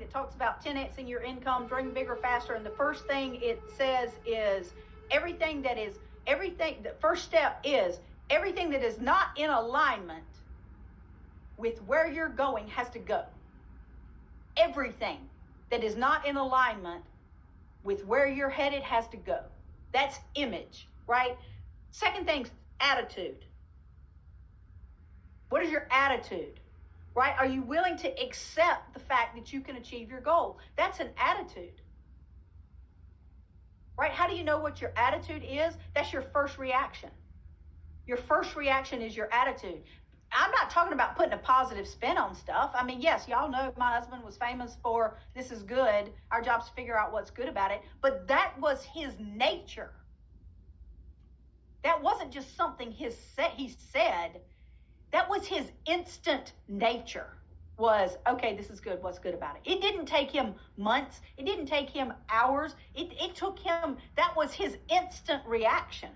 that talks about 10xing your income, dream bigger, faster. And the first thing it says is the first step is everything that is not in alignment with where you're going has to go. Everything that is not in alignment with where you're headed has to go. That's image, right? Second thing's attitude. What is your attitude, right? Are you willing to accept the fact that you can achieve your goal? That's an attitude, right? How do you know what your attitude is? That's your first reaction. Your first reaction is your attitude. I'm not talking about putting a positive spin on stuff. I mean, yes, y'all know my husband was famous for this is good. Our job's to figure out what's good about it. But that was his nature. That wasn't just something he said. That was his instant nature was, okay, this is good. What's good about it? It didn't take him months. It didn't take him hours. It took him, that was his instant reaction.